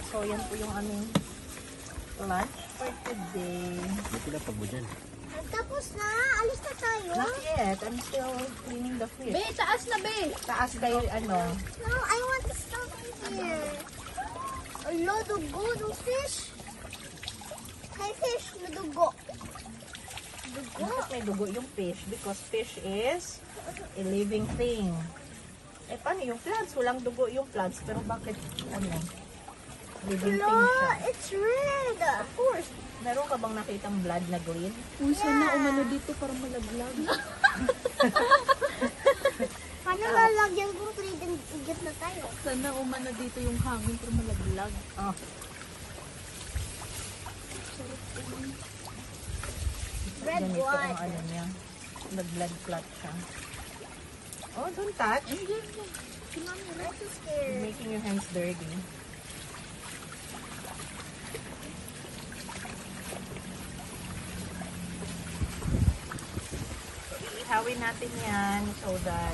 So, yan po yung aming lunch for today. May pila pa mo dyan. Tapos na, alis na tayo. Not yet. I'm still cleaning the fish. Be, taas na, be. Taas kayo, ano. No, I want to stop here. A lot of good fish. Hey, fish, may dugo. Dugo? Bakit may dugo yung fish? Because fish is a living thing. Eh, paano yung plants? Walang dugo yung plants. Pero bakit, ano, living thing siya? It's red. Of course. Meron ka bang nakitang blood na green? Uy, sana umano dito para malaglag. Paano lalagyan kung trading igit na tayo? Sana umano dito yung hangin para malaglag. Oh. Red Ganito blood. ang ano niya. Nag-blood clot siya. Oh, don't touch. I'm so scared. Making your hands dirty. Ihawin natin yan so that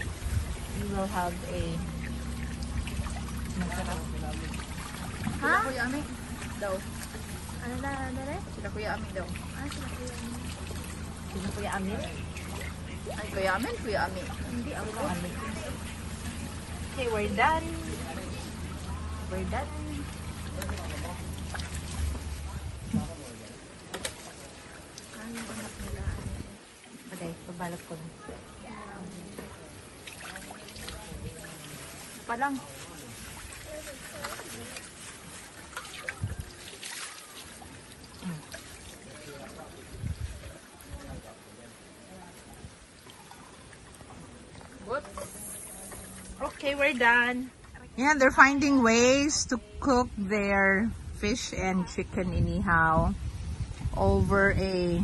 you will have a masarap. Sila Kuya Ami daw. Ano na? Sila Kuya Ami daw. Sino Kuya Amir? Ay, Kuya Ami, Kuya Ami. Hindi, ako Amir. Okay, we're done. We're done. Okay, pabalot ko na. Palang. Okay, we're done. Yeah, they're finding ways to cook their fish and chicken inihaw over a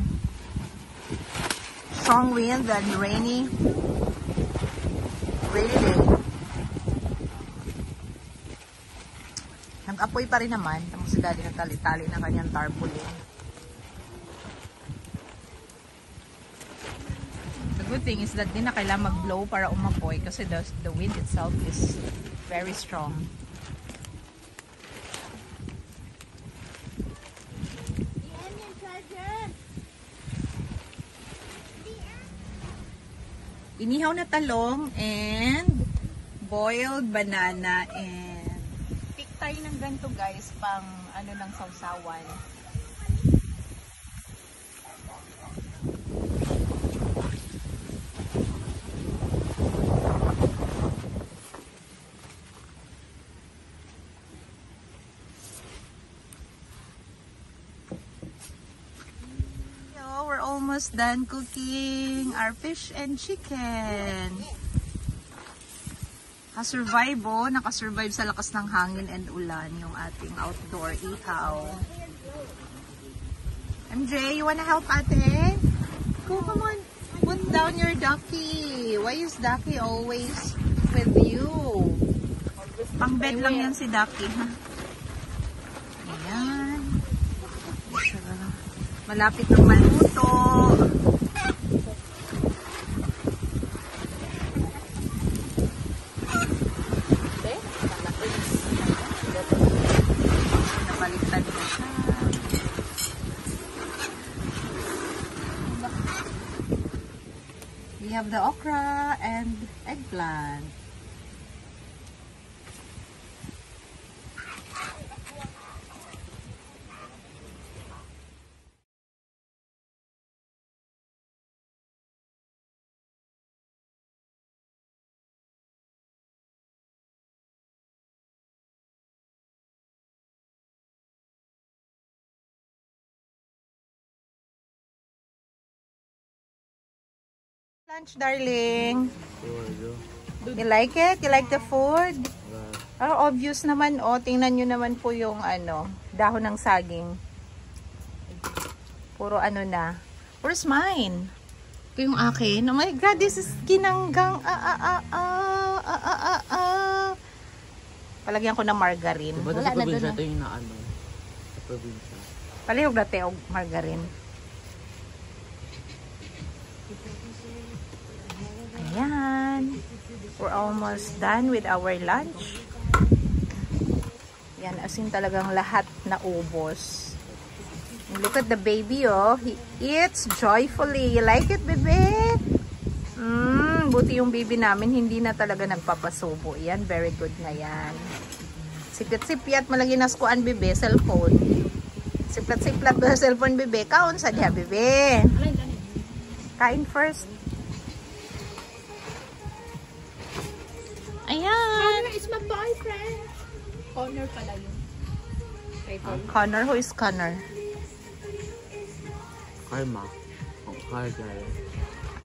strong wind and rainy day. Nag-apoy pa rin naman. Tapos si Daddy natali-tali na kanyang tarpaulin. The good thing is that di na kailangan mag-blow para umapoy kasi the wind itself is very strong. Inihaw na talong and boiled banana and pick tayo ng ganito guys pang ano ng sausawan. We're almost done cooking our fish and chicken. Nakasurvive sa lakas ng hangin and ulan yung ating outdoor ihaw. MJ, you wanna help ate? Go, come on. Put down your ducky. Why is ducky always with you? Pang bed lang yan si ducky, ha? Ayan. Malapit ng maluto. Nabaliktad ko siya. We have the okra and eggplant. Lunch, darling. You like it? You like the food? Oh, obvious naman. Oh, tingnan nyo naman po yung ano, dahon ng saging. Puro ano na. Where's mine? Ito yung akin. Oh my God, this is ginanggang. Palagyan ko ng margarine. Diba Wala sa na probinsya doon. ito yung naano? Sa probinsya. Palihog na tayo margarine. Ayan. We're almost done with our lunch. Yan, as in talagang lahat na ubos. Look at the baby, oh. He eats joyfully. You like it, bebe? Buti yung baby namin, hindi na talaga nagpapasubo. Yan, very good na yan. Sipit-sipyat, malagi naskuan, bebe, cellphone. Siplat-siplat ba sa cellphone, bebe? Kaon sa diya, bebe. Kain first. Ayan. Connor is my boyfriend. Connor pala yun. Connor, who is Connor? Karma. Oh, Karma.